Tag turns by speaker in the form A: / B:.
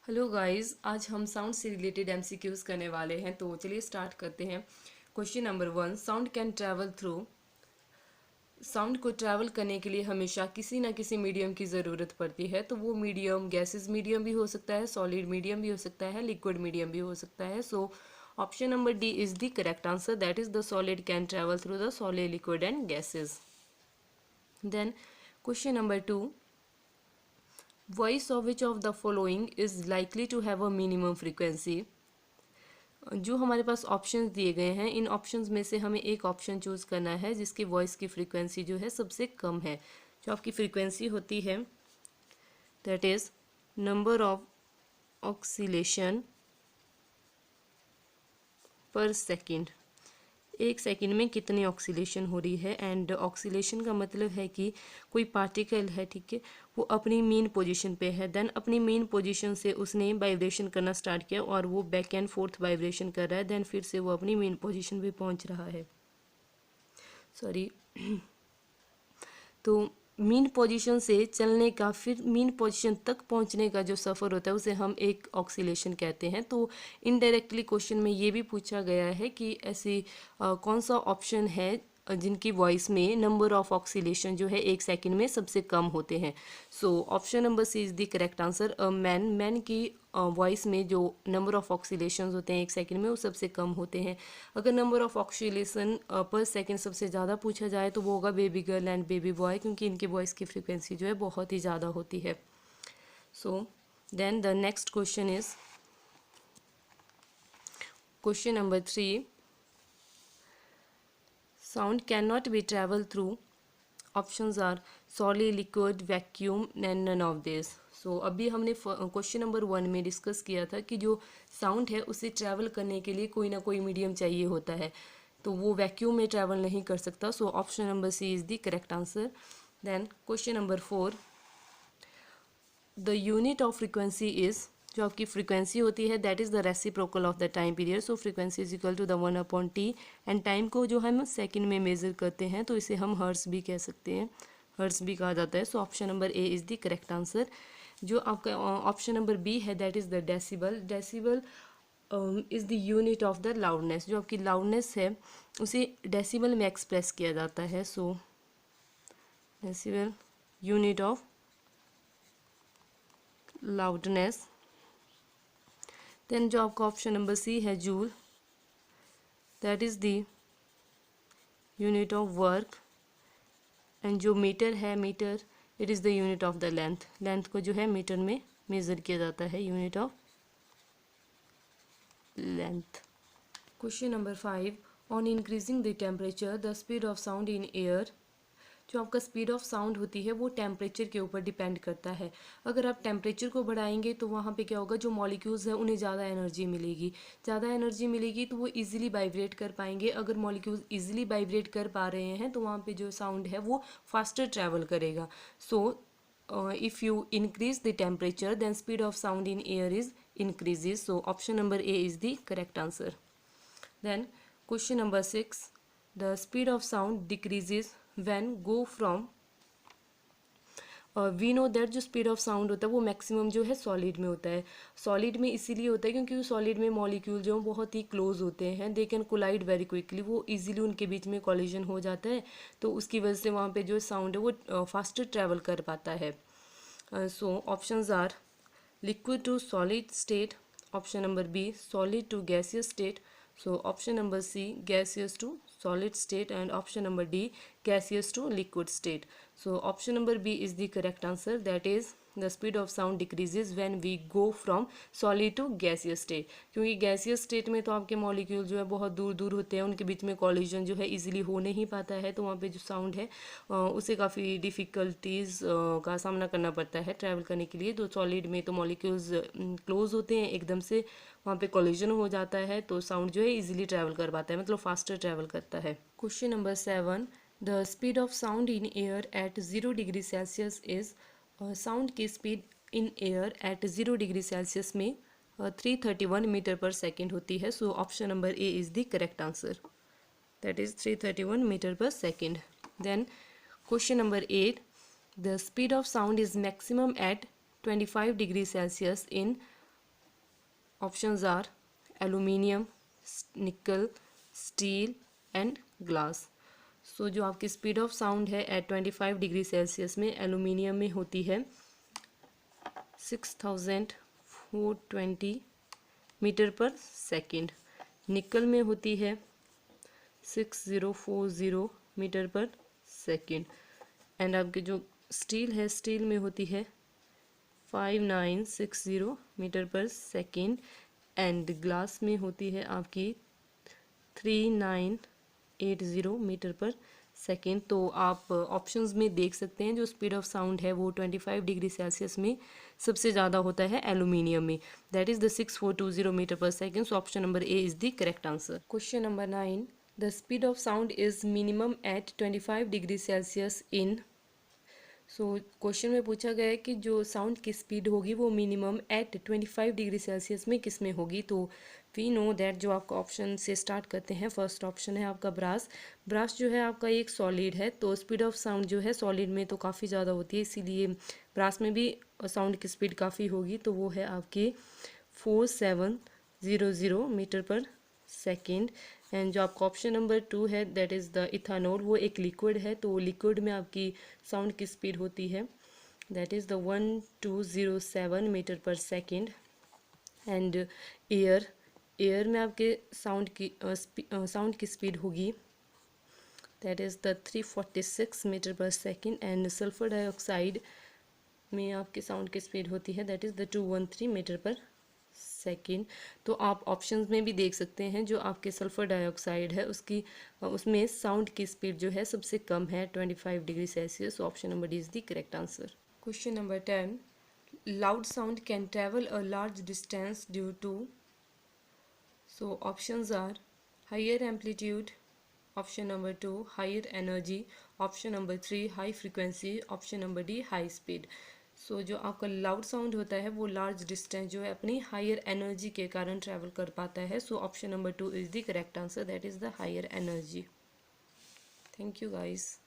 A: Hello guys, आज हम sound से रिलेटेड एमसीक्यूज करने वाले हैं। तो चलिए स्टार्ट करते हैं। Question number 1, sound can travel through. Sound को ट्रैवल करने के लिए हमेशा किसी ना किसी मीडियम की ज़रूरत पड़ती है। तो वो मीडियम गैसेस मीडियम भी हो सकता है, सॉलिड मीडियम भी हो सकता है, लिक्विड मीडियम भी हो सकता है। So option number D is the correct answer, that is the solid can travel through the solid, liquid and gases. Then question number 2, voice of which of the following is likely to have a minimum frequency. जो हमारे पास options दिए गए हैं, इन options में से हमें एक option choose करना है जिसकी वॉइस की फ्रीक्वेंसी जो है सबसे कम है। जो आपकी फ्रीक्वेंसी होती है that is number of oscillation पर सेकंड। एक सेकंड में कितनी ऑक्सीलेशन हो रही है। एंड ऑक्सीलेशन का मतलब है कि कोई पार्टिकल है, ठीक है, वो अपनी मेन पोजीशन पे है, देन अपनी मेन पोजीशन से उसने वाइब्रेशन करना स्टार्ट किया और वो बैक एंड फोर्थ वाइब्रेशन कर रहा है, देन फिर से वो अपनी मेन पोजीशन पे पहुंच रहा है। सॉरी। तो मीन पोजीशन से चलने का, फिर मीन पोजीशन तक पहुंचने का जो सफ़र होता है उसे हम एक ऑक्सीलेशन कहते हैं। तो इनडायरेक्टली क्वेश्चन में ये भी पूछा गया है कि ऐसी कौन सा ऑप्शन है जिनकी वॉइस में नंबर ऑफ ऑक्सीलेशन जो है एक सेकंड में सबसे कम होते हैं। So option number C is the correct answer. Man की वॉइस में जो नंबर ऑफ ऑक्सीलेशन होते हैं एक सेकंड में वो सबसे कम होते हैं। अगर नंबर ऑफ ऑक्सीलेशन पर सेकंड सबसे ज़्यादा पूछा जाए तो वो होगा baby girl and baby boy, क्योंकि इनकी वॉइस की फ्रीक्वेंसी जो है बहुत ही ज़्यादा होती है। So then the next question is question number 3, sound can not be travel through. Options are solid, liquid, vacuum and none of this. So अभी हमने क्वेश्चन नंबर 1 में डिस्कस किया था कि जो साउंड है उसे ट्रैवल करने के लिए कोई ना कोई मीडियम चाहिए होता है, तो वो वैक्यूम में ट्रैवल नहीं कर सकता। So option number C is the correct answer. Then question number 4, the unit of frequency is. जो आपकी फ्रीक्वेंसी होती है that is the reciprocal of the time period. So frequency is equal to the 1/t। And time को जो हम second में major करते हैं तो इसे हम हर्ट्ज भी कह सकते हैं, हर्ट्ज भी कहा जाता है। So option number A is the correct answer. जो आपका ऑप्शन नंबर बी है that is the decibel. Decibel is the unit of the loudness. जो आपकी लाउडनेस है उसे डेसिबल में एक्सप्रेस किया जाता है। So decibel unit of loudness. Then जो आपका ऑप्शन नंबर सी है joule, that is the unit of work. And जो मीटर है, metre it is the unit of the length. Length को जो है मीटर में मेज़र किया जाता है, unit of length. Question number 5, on increasing the temperature the speed of sound in air. जो आपका स्पीड ऑफ साउंड होती है वो टेम्परेचर के ऊपर डिपेंड करता है। अगर आप टेम्परेचर को बढ़ाएंगे तो वहाँ पे क्या होगा, जो मॉलिक्यूल्स हैं उन्हें ज़्यादा एनर्जी मिलेगी। ज़्यादा एनर्जी मिलेगी तो वो इजीली वाइब्रेट कर पाएंगे। अगर मॉलिक्यूल्स इजीली वाइब्रेट कर पा रहे हैं तो वहाँ पे जो साउंड है वो फास्टर ट्रैवल करेगा। So if you increase the temperature then speed of sound in air is increases. So option number A is the correct answer. Then question number 6, the speed of sound decreases when go from। We know that जो speed of sound होता है वो maximum जो है solid में होता है। Solid में इसीलिए होता है क्योंकि सॉलिड में मॉलिक्यूल जो बहुत ही क्लोज होते हैं, they can collide very quickly. वो इजीली उनके बीच में कॉलिजन हो जाता है, तो उसकी वजह से वहाँ पे जो साउंड है वो फास्टर ट्रैवल कर पाता है। So options are liquid to solid state, option number B solid to gaseous state, so option number C gaseous to solid state, and option number D gaseous to liquid state. So option number B is the correct answer, that is the speed of sound decreases when we go from solid to gaseous state। क्योंकि gaseous state में तो आपके molecule जो है बहुत दूर दूर होते हैं, उनके बीच में कॉलिजन जो है इजीली हो नहीं पाता है, तो वहाँ पे जो साउंड है उसे काफ़ी डिफ़िकल्टीज़ का सामना करना पड़ता है ट्रैवल करने के लिए। तो सॉलिड में तो मॉलिक्यूल्स क्लोज होते हैं एकदम से, वहाँ पे कॉलिजन हो जाता है तो साउंड जो है इजीली ट्रैवल कर पाता है, मतलब फास्टर ट्रैवल करता है। Question number 7, the speed of sound in air at 0 degree Celsius is. Sound की speed in air at 0 degree Celsius में 331 मीटर पर सेकेंड होती है। So option number A is the correct answer, that is 331 metre per second. Then question number 8, the speed of sound is maximum at 25 degree Celsius in options are aluminium, nickel, steel and glass. सो जो आपकी speed of sound है eight 25 degree Celsius में aluminium में होती है 6420 metre per second, निकल में होती है 6040 मीटर पर सेकेंड, एंड आपके जो स्टील है, स्टील में होती है 5960 metre per second, and glass में होती है आपकी 3980 मीटर पर सेकेंड। तो आप ऑप्शंस में देख सकते हैं जो स्पीड ऑफ साउंड है वो 25 डिग्री सेल्सियस में सबसे ज़्यादा होता है एल्यूमिनियम में, that is the 6420 metre per second. So option number A is the correct answer. Question number 9, the speed of sound is minimum at 25 degree Celsius in. So question में पूछा गया है कि जो साउंड की स्पीड होगी वो मिनिमम एट 25 डिग्री सेल्सियस में किस में होगी। तो वी नो दैट जो आपका ऑप्शन से स्टार्ट करते हैं, फर्स्ट ऑप्शन है आपका ब्रास। ब्रास जो है आपका एक सॉलिड है, तो स्पीड ऑफ साउंड जो है सॉलिड में तो काफ़ी ज़्यादा होती है, इसीलिए ब्रास में भी साउंड की स्पीड काफ़ी होगी। तो वो है आपके 4700 मीटर पर सेकेंड। एंड जो आपका ऑप्शन नंबर 2 है दैट इज़ द इथानॉल, वो एक लिक्विड है, तो लिक्विड में आपकी साउंड की स्पीड होती है that is the 1207 metre per second. And air, air में आपके साउंड की स्पीड होगी that is the 346 metre per second. And sulphur dioxide में आपके साउंड की स्पीड होती है that is the 213 metre per second. तो आप ऑप्शंस में भी देख सकते हैं जो आपके सल्फर डाइऑक्साइड है उसमें साउंड की स्पीड जो है सबसे कम है 25 degree Celsius. Option number D is the correct answer. Question number 10, loud sound can travel a large distance due to. So options are higher amplitude, option number 2 higher energy, option number 3 high frequency, option number D high speed. So जो आपका loud sound होता है वो large distance जो है अपनी higher energy के कारण ट्रैवल कर पाता है। So option number 2 is the correct answer, that is the higher energy. Thank you guys.